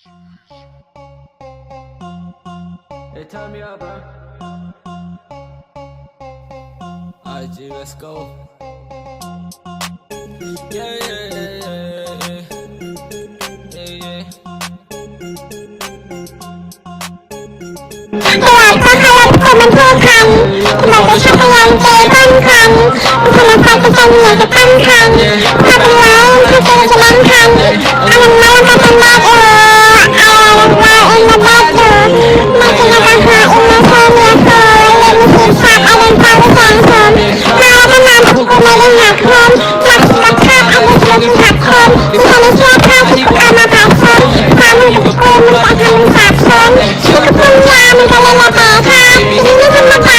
Hey, turn me up, bro. IG, let's go. Yeah, yeah, yeah, yeah, yeah, yeah, yeah. ถวายพระพลังคนมันพูดคำเราจะพยายามเจอต้นคำพลังไฟจะจำเหนือจะตั้งคำถ้าเป็นแล้วที่เจอจะล้างคำเอามันมาก็เป็นบ้าเอาว่าเองมาบ้าเธอมาจะมาหาอุ้มมาเธอเมียเธอเล่นมือฉากเอาเป็นฟ้าไปฟังเธอมาแล้วก็มาแบบกูไม่ได้อยากคนรักข้ามเอาไปเชื่อที่หักคนที่ทำให้เชื่อข้ามที่เอามาผ่าคนความมันกูมันเอาทำมันสาบซ้อนชื่อกับคุณยามันก็เลยมาต่อค่ะที่นี่ทำมาผ่า